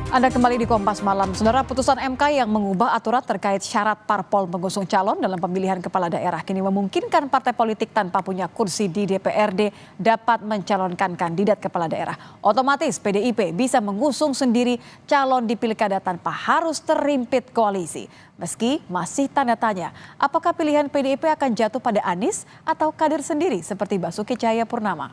Anda kembali di Kompas Malam. Saudara, putusan MK yang mengubah aturan terkait syarat parpol mengusung calon dalam pemilihan kepala daerah kini memungkinkan partai politik tanpa punya kursi di DPRD dapat mencalonkan kandidat kepala daerah. Otomatis PDIP bisa mengusung sendiri calon di pilkada tanpa harus terimpit koalisi. Meski masih tanda tanya, apakah pilihan PDIP akan jatuh pada Anies atau kader sendiri seperti Basuki Cahayapurnama?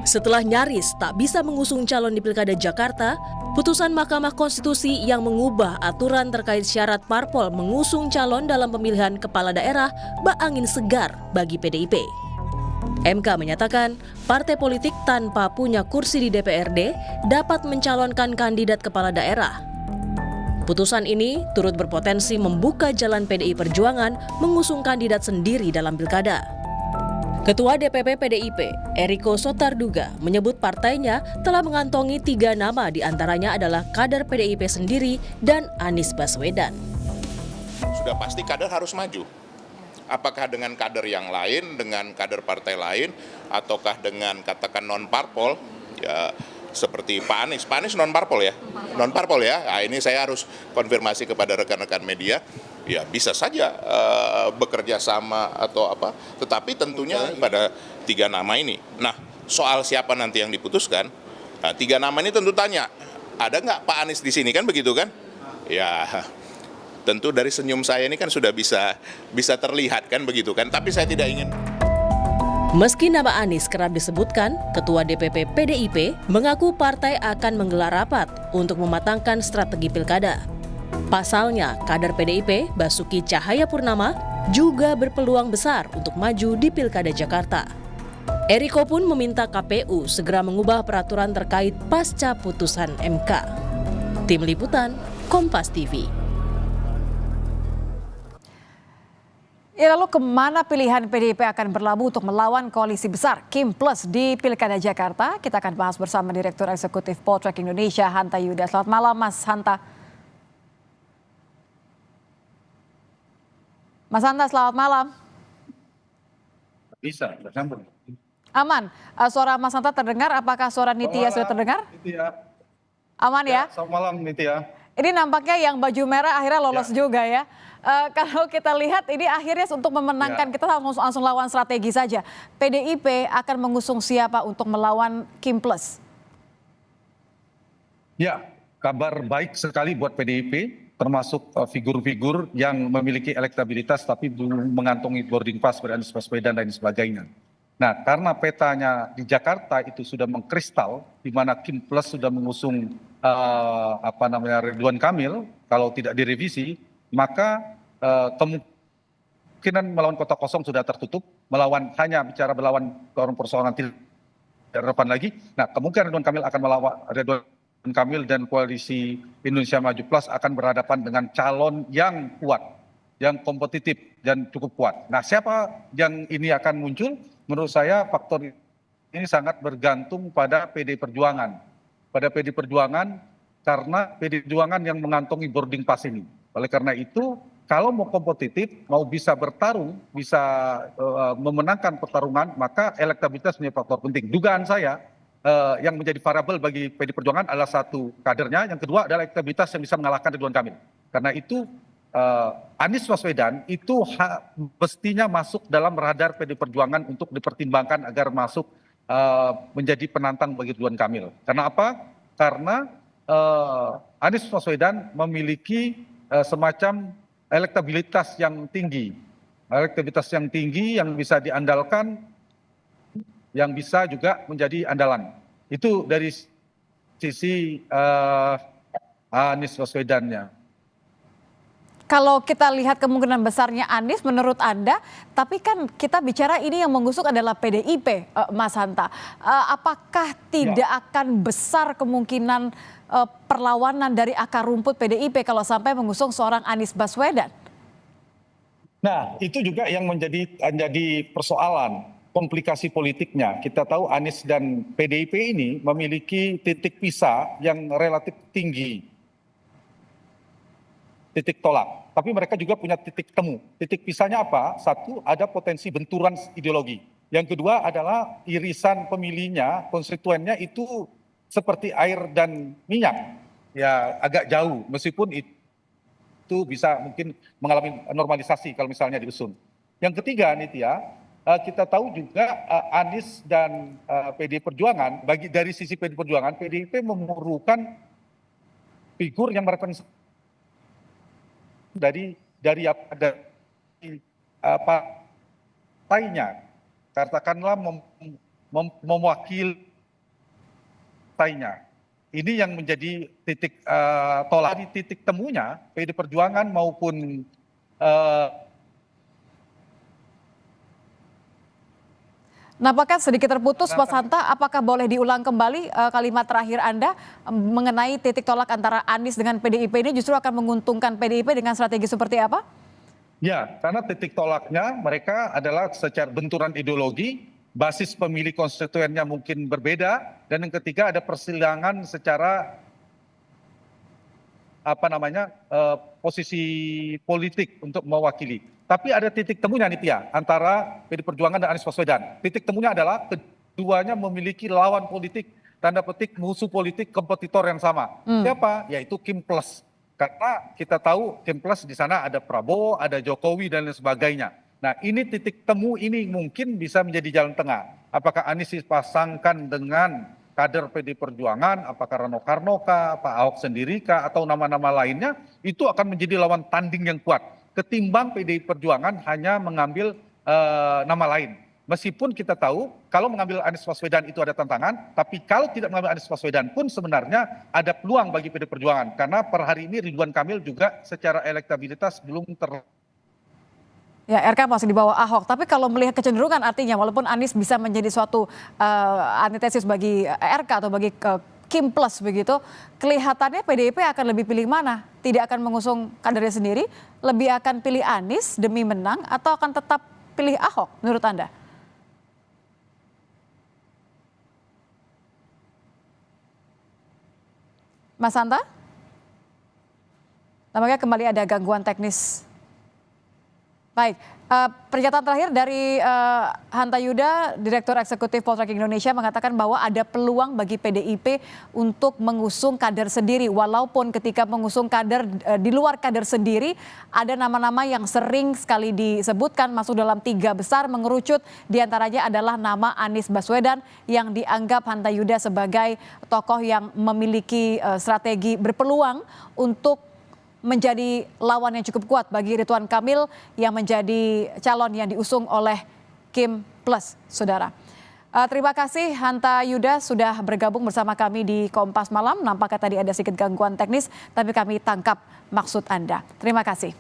Setelah nyaris tak bisa mengusung calon di Pilkada Jakarta, putusan Mahkamah Konstitusi yang mengubah aturan terkait syarat parpol mengusung calon dalam pemilihan kepala daerah bak angin segar bagi PDIP. MK menyatakan partai politik tanpa punya kursi di DPRD dapat mencalonkan kandidat kepala daerah. Putusan ini turut berpotensi membuka jalan PDI Perjuangan mengusung kandidat sendiri dalam pilkada. Ketua DPP PDIP, Eriko Sotarduga, menyebut partainya telah mengantongi 3 nama, diantaranya adalah kader PDIP sendiri dan Anies Baswedan. Sudah pasti kader harus maju. Apakah dengan kader yang lain, dengan kader partai lain, ataukah dengan katakan non-parpol, ya seperti Pak Anies. Pak Anies non-parpol ya? Non-parpol ya. Nah, ini saya harus konfirmasi kepada rekan-rekan media. Ya bisa saja bekerja sama atau apa, tetapi tentunya pada 3 nama ini. Nah, soal siapa nanti yang diputuskan, 3 nama ini tentu tanya, ada nggak Pak Anies di sini, kan begitu kan? Ya, tentu dari senyum saya ini kan sudah bisa terlihat kan begitu kan, tapi saya tidak ingin. Meski nama Anies kerap disebutkan, Ketua DPP PDIP mengaku partai akan menggelar rapat untuk mematangkan strategi pilkada. Pasalnya, kader PDIP Basuki Cahayapurnama juga berpeluang besar untuk maju di Pilkada Jakarta. Eriko pun meminta KPU segera mengubah peraturan terkait pasca putusan MK. Tim Liputan, Kompas TV. Ya, lalu kemana pilihan PDIP akan berlabuh untuk melawan koalisi besar Kim Plus di Pilkada Jakarta? Kita akan bahas bersama Direktur Eksekutif Poltreking Indonesia, Hanta Yuda. Selamat malam, Mas Hanta. Mas Hanta, selamat malam. Bisa, bersambung. Aman. Suara Mas Hanta terdengar, apakah suara Nitya sudah terdengar? Nitya. Aman ya? Selamat malam Nitya. Ini nampaknya yang baju merah akhirnya lolos juga ya. Kalau kita lihat ini akhirnya untuk memenangkan, kita langsung lawan strategi saja. PDIP akan mengusung siapa untuk melawan Kim Plus? Ya, kabar baik sekali buat PDIP. Termasuk figur-figur yang memiliki elektabilitas tapi belum mengantongi boarding pass pada Anies Baswedan dan sebagainya. Nah, karena petanya di Jakarta itu sudah mengkristal, di mana Kim Plus sudah mengusung Ridwan Kamil, kalau tidak direvisi, maka kemungkinan melawan kota kosong sudah tertutup, hanya bicara melawan persoalan tidak relevan lagi. Nah, kemungkinan Ridwan Kamil akan melawan Ridwan Kamil dan koalisi Indonesia Maju Plus akan berhadapan dengan calon yang kuat, yang kompetitif dan cukup kuat. Nah, siapa yang ini akan muncul? Menurut saya faktor ini sangat bergantung pada PD Perjuangan. Pada PD Perjuangan, karena PD Perjuangan yang mengantongi boarding pass ini. Oleh karena itu, kalau mau kompetitif, mau bisa bertarung, bisa memenangkan pertarungan, maka elektabilitas menjadi faktor penting. Dugaan saya, yang menjadi variabel bagi PD Perjuangan adalah satu, kadernya, yang kedua adalah elektabilitas yang bisa mengalahkan Ridwan Kamil. Karena itu Anies Baswedan itu mestinya masuk dalam radar PD Perjuangan untuk dipertimbangkan agar masuk menjadi penantang bagi Ridwan Kamil. Karena apa? Karena Anies Baswedan memiliki semacam elektabilitas yang tinggi yang bisa diandalkan, yang bisa juga menjadi andalan. Itu dari sisi Anies Baswedannya. Kalau kita lihat kemungkinan besarnya Anies menurut Anda, tapi kan kita bicara ini yang mengusung adalah PDIP, Mas Hanta. Apakah tidak akan besar kemungkinan perlawanan dari akar rumput PDIP kalau sampai mengusung seorang Anies Baswedan? Nah, itu juga yang menjadi persoalan, komplikasi politiknya. Kita tahu Anies dan PDIP ini memiliki titik pisah yang relatif tinggi, titik tolak. Tapi mereka juga punya titik temu. Titik pisahnya apa? Satu, ada potensi benturan ideologi. Yang kedua adalah irisan pemilihnya, konstituennya itu seperti air dan minyak, ya agak jauh, meskipun itu bisa mungkin mengalami normalisasi kalau misalnya diusung. Yang ketiga, Nitya, kita tahu juga Anies dan PDI Perjuangan, dari sisi PDI Perjuangan, PDIP memerlukan figur yang merepresentasi dari partainya, katakanlah mewakili partainya. Ini yang menjadi titik tolak, di titik temunya PDI Perjuangan maupun Nampaknya sedikit terputus, Mas Hanta. Apakah boleh diulang kembali kalimat terakhir Anda mengenai titik tolak antara Anies dengan PDIP ini justru akan menguntungkan PDIP dengan strategi seperti apa? ya, karena titik tolaknya mereka adalah secara benturan ideologi, basis pemilih konstituennya mungkin berbeda, dan yang ketiga ada persilangan secara posisi politik untuk mewakili. Tapi ada titik temunya Nitya antara PDI Perjuangan dan Anies Baswedan. Titik temunya adalah keduanya memiliki lawan politik, tanda petik musuh politik, kompetitor yang sama. Siapa? Yaitu Kim Plus. Karena kita tahu Kim Plus di sana ada Prabowo, ada Jokowi dan lain sebagainya. Nah, ini titik temu ini mungkin bisa menjadi jalan tengah. Apakah Anies dipasangkan dengan kader PDI Perjuangan, apakah Rano Karno, Pak Ahok sendiri atau nama-nama lainnya, itu akan menjadi lawan tanding yang kuat. Ketimbang PDI Perjuangan hanya mengambil nama lain. Meskipun kita tahu kalau mengambil Anies Baswedan itu ada tantangan, tapi kalau tidak mengambil Anies Baswedan pun sebenarnya ada peluang bagi PDI Perjuangan. Karena per hari ini Ridwan Kamil juga secara elektabilitas belum Ya, RK masih di bawah Ahok. Tapi kalau melihat kecenderungan artinya walaupun Anies bisa menjadi suatu antitesis bagi RK atau bagi Kim Plus begitu, kelihatannya PDIP akan lebih pilih mana? Tidak akan mengusung kadernya sendiri, lebih akan pilih Anies demi menang atau akan tetap pilih Ahok menurut Anda? Mas Hanta? Nampaknya kembali ada gangguan teknis. Baik, pernyataan terakhir dari Hanta Yuda, Direktur Eksekutif Poltreking Indonesia mengatakan bahwa ada peluang bagi PDIP untuk mengusung kader sendiri. Walaupun ketika mengusung kader di luar kader sendiri, ada nama-nama yang sering sekali disebutkan masuk dalam 3 besar mengerucut. Diantaranya adalah nama Anies Baswedan yang dianggap Hanta Yuda sebagai tokoh yang memiliki strategi berpeluang untuk menjadi lawan yang cukup kuat bagi Ridwan Kamil yang menjadi calon yang diusung oleh Kim Plus, saudara. Terima kasih Hanta Yuda sudah bergabung bersama kami di Kompas Malam. Nampaknya tadi ada sedikit gangguan teknis, tapi kami tangkap maksud Anda. Terima kasih.